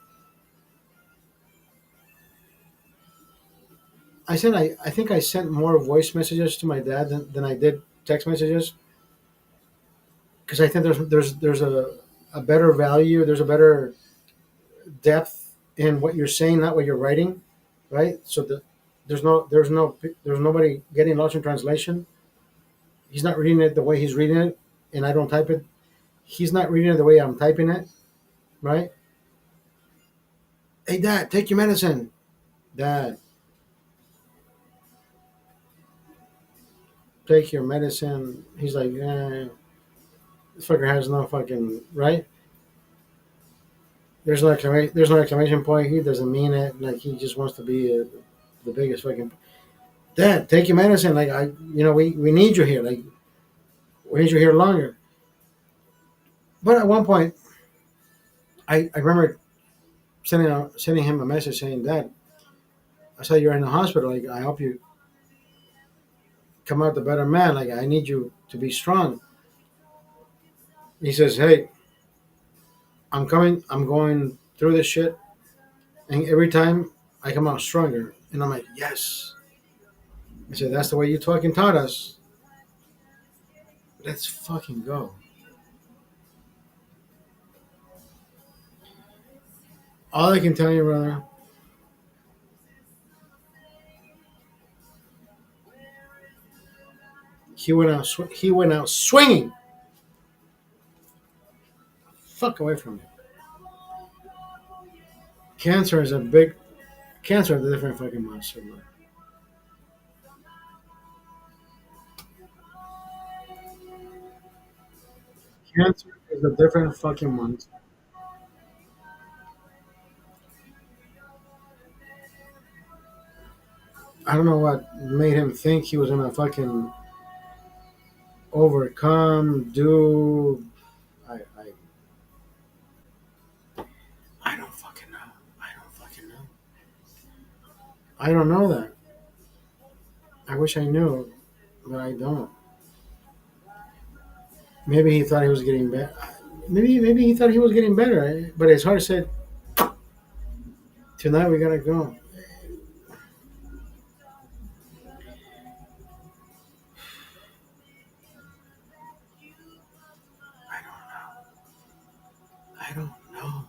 I think I sent more voice messages to my dad than I did text messages, because I think there's a better value, there's a better depth in what you're saying, not what you're writing, right? So there's nobody getting lost in translation. He's not reading it the way he's reading it, and I don't type it. He's not reading it the way I'm typing it, right? Hey, Dad, take your medicine. Dad, take your medicine. He's like, this fucker has no fucking right. There's no exclamation point. He doesn't mean it. Like he just wants to be the biggest fucking. Dad, take your medicine. Like we need you here. Like we need you here longer. But at one point, I remember sending him a message saying, Dad, I saw you're in the hospital. Like I hope you come out the better man. Like I need you to be strong. He says, Hey, I'm coming. I'm going through this shit, and every time I come out stronger. And I'm like, yes. I said, that's the way you fucking taught us. Let's fucking go. All I can tell you, brother, he went out swinging. Fuck away from me. Cancer is a big cancer is a different fucking monster, bro. Cancer is a different fucking monster. I don't know what made him think he was gonna fucking overcome, do. I don't fucking know. I don't fucking know. I don't know that. I wish I knew, but I don't. Maybe he thought he was getting better. Maybe he thought he was getting better, but his heart said, "Tonight we gotta go." I don't know. I don't know.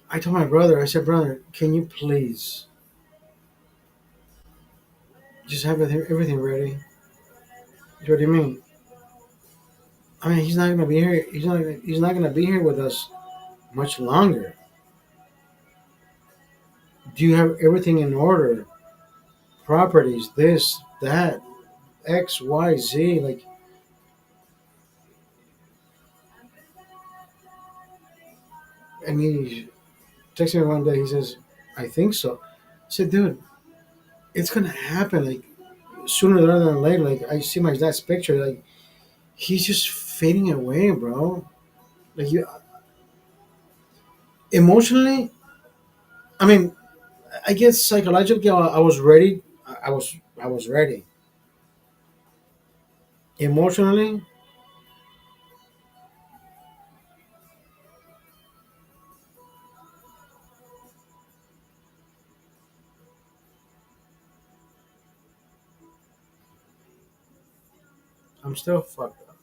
I told my brother. I said, "Brother, can you please just have everything ready?" What do you mean? I mean, he's not gonna be here. He's not gonna be here with us much longer. Do you have everything in order? Properties, this, that, X, Y, Z. Like, and he texted me one day. He says, "I think so." I said, "Dude, it's gonna happen. Like sooner rather than later." Like I see my dad's picture. Like he's just fading away, bro. Like you emotionally. I mean, I guess psychologically, I was ready. I was ready. Emotionally, I'm still fucked up.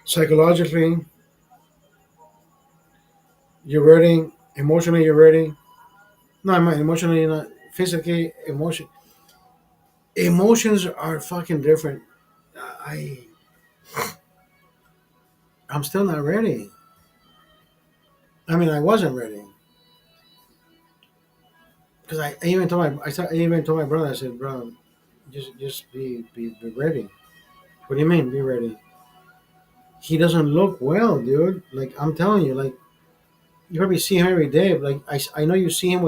Psychologically, you're ready. Emotionally, you're ready. No, I'm not emotionally not physically. Emotions are fucking different. I I'm still not ready. I mean, I wasn't ready because I even told my brother. I said, "Bro, just be ready." What do you mean, be ready? He doesn't look well, dude. Like I'm telling you, like you probably see him every day. But like I know you see him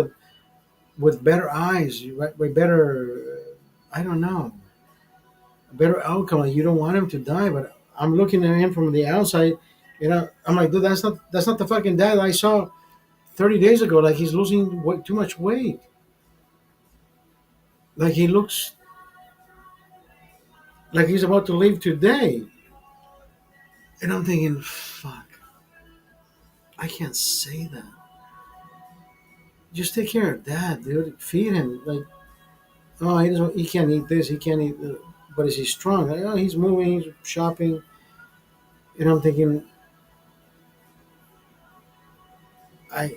with better eyes, with better. I don't know, a better outcome. Like you don't want him to die, but I'm looking at him from the outside. I'm like, dude, that's not the fucking dad I saw 30 days ago. Like he's losing too much weight. Like he looks like he's about to leave today. And I'm thinking, fuck, I can't say that. Just take care of dad, dude. Feed him. Like, oh, he can't eat this. He can't eat. But is he strong? Like, oh, he's moving. He's shopping. And I'm thinking, I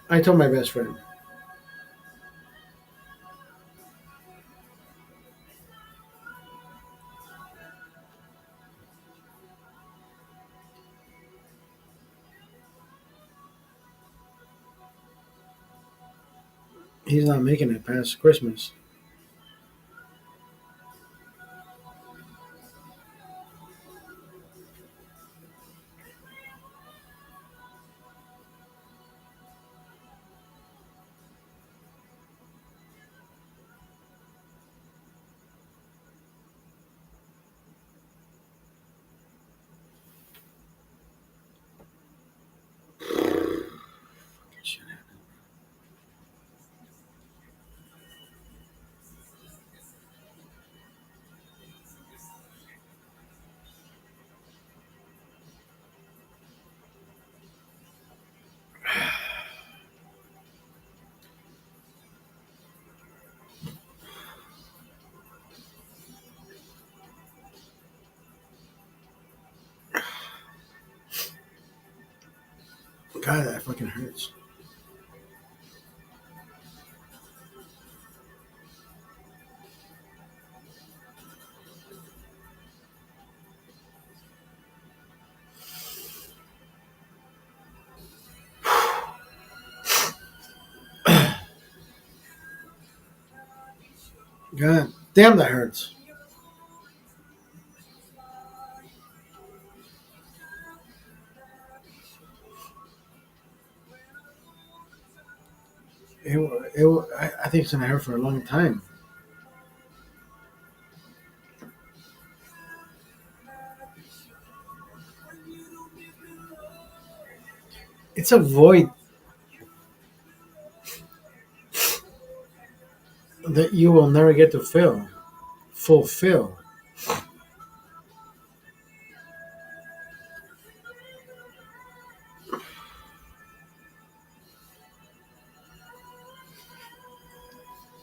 I told my best friend, he's not making it past Christmas. God, that fucking hurts. God damn, that hurts. I think it's gonna hurt for a long time. It's a void that you will never get to fulfill.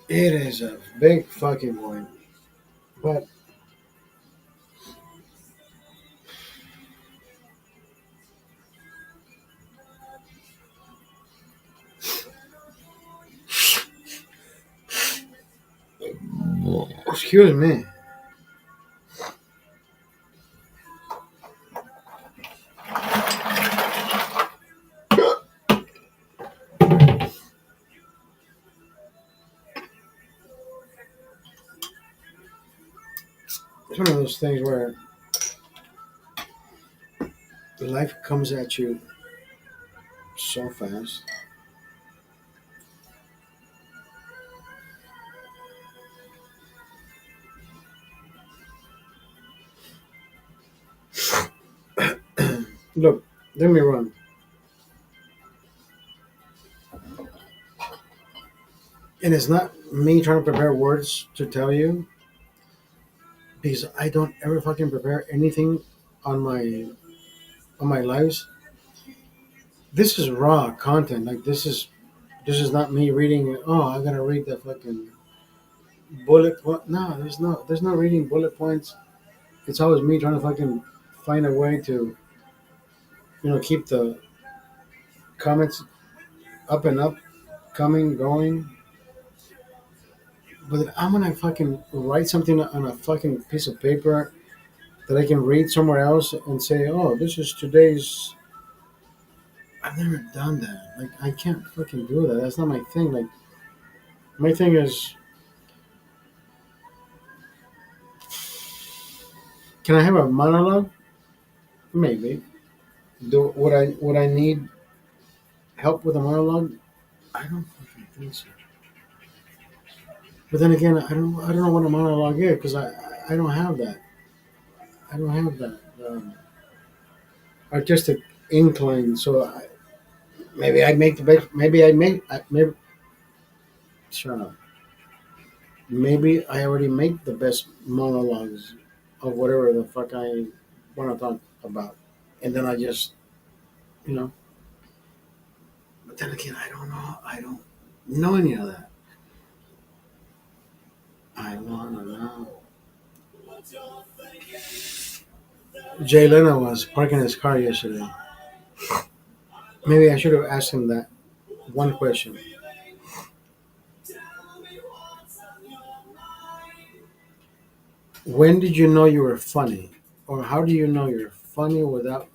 It is a big fucking void. But excuse me. It's one of those things where life comes at you so fast. Look, let me run. And it's not me trying to prepare words to tell you because I don't ever fucking prepare anything on my lives. This is raw content. Like this is not me reading. Oh, I gotta read the fucking bullet point. No, there's no reading bullet points. It's always me trying to fucking find a way to keep the comments up and up, coming, going. But I'm gonna fucking write something on a fucking piece of paper that I can read somewhere else and say, "Oh, this is today's." I've never done that. Like, I can't fucking do that. That's not my thing. Like, my thing is, can I have a monologue? Maybe. Would I need help with a monologue? I don't fucking think so. But then again, I don't know what a monologue is because I don't have that. I don't have that artistic incline. So maybe I make the best. Maybe shut up. Maybe I already make the best monologues of whatever the fuck I want to talk about, and then I just you know. But then again, I don't know. I don't know any of that. I wanna know. Jay Leno was parking his car yesterday. Maybe I should have asked him that one question. When did you know you were funny? Or how do you know you're funny without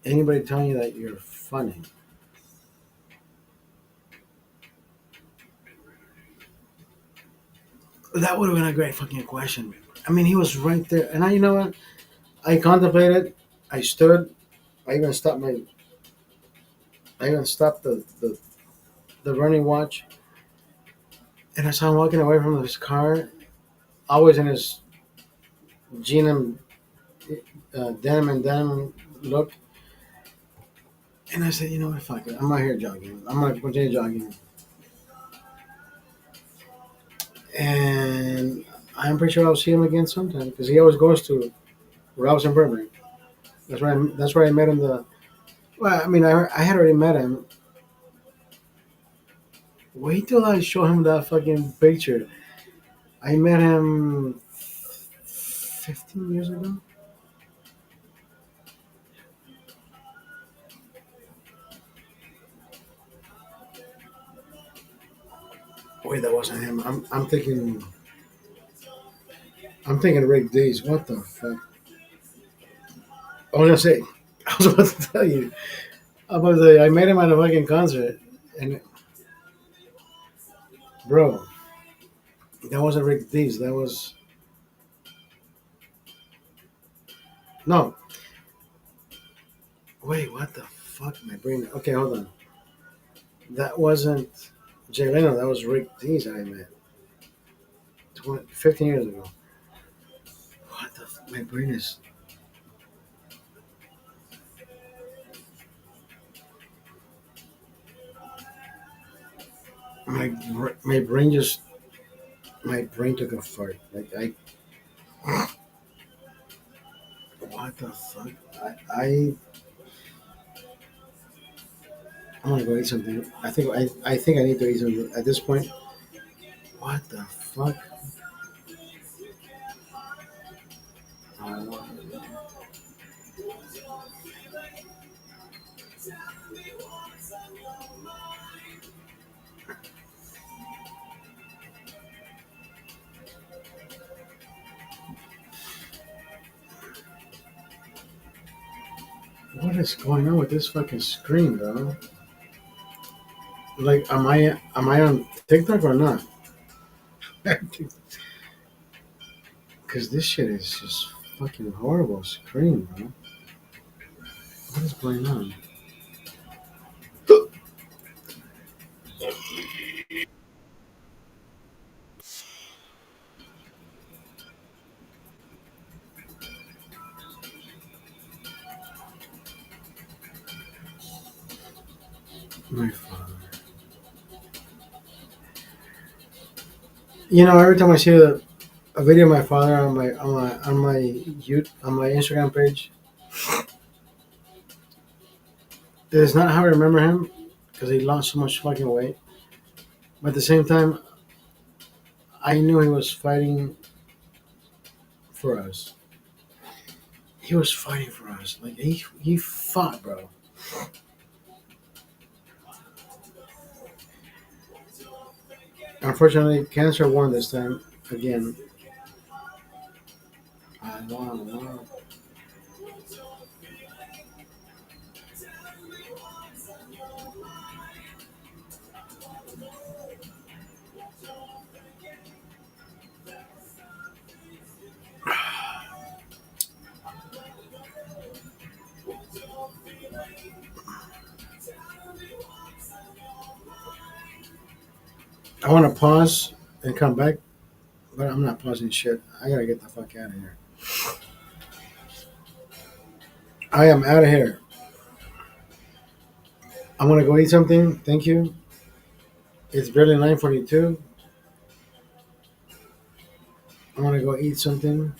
anybody telling you that you're funny? That would have been a great fucking question. I mean, he was right there. And you know what? I contemplated. I stood. I even stopped my. I even stopped the running watch. And I saw him walking away from his car, always in his denim, denim and denim look. And I said, you know what? Fuck it. I'm out here jogging. I'm going to continue jogging. And I'm pretty sure I'll see him again sometime because he always goes to Ralph's in Burbank. That's where I met him. Well, I mean, I had already met him. Wait till I show him that fucking picture. I met him 15 years ago. Wait, that wasn't him. I'm thinking Rick Dees. What the fuck? I was gonna say. I was about to tell you. I met him at a fucking concert, and bro, that wasn't Rick Dees. That was no. Wait, what the fuck? My brain. Okay, hold on. That wasn't Jay Leno. That was Rick Dees I met 15 years ago. What the? My brain is. My brain just. My brain took a fart. Like I. What the fuck? I. I'm gonna go eat something. I think I need to eat something at this point. What the fuck? Uh, what is going on with this fucking screen, bro? Like, am I on TikTok or not? Because this shit is just fucking horrible screen, bro. What is going on? My father. Every time I see a video of my father on my Instagram page, it is not how I remember him because he lost so much fucking weight. But at the same time, I knew he was fighting for us. He was fighting for us. Like he fought, bro. Unfortunately, cancer won this time again. I know. I want to pause and come back, but I'm not pausing shit. I gotta get the fuck out of here. I am out of here. I'm gonna go eat something. Thank you. It's barely 9:42. I'm gonna go eat something.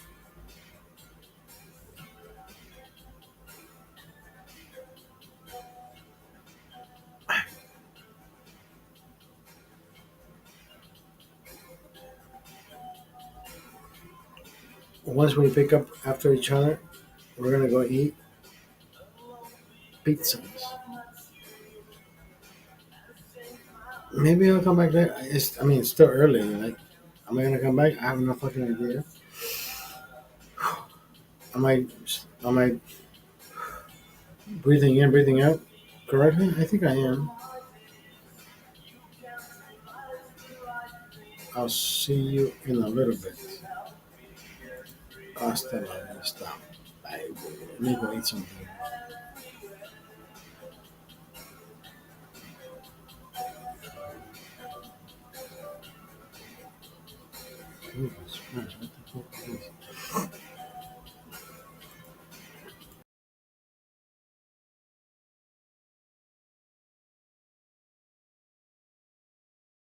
Once we pick up after each other, we're gonna go eat pizzas. Maybe I'll come back there. I mean, it's still early. Like, am I gonna come back? I have no fucking idea. Am I, am I breathing in, breathing out correctly? I think I am. I'll see you in a little bit. Hasta la vista. Bye. Let me go eat something. Jesus Christ, what the fuck is this?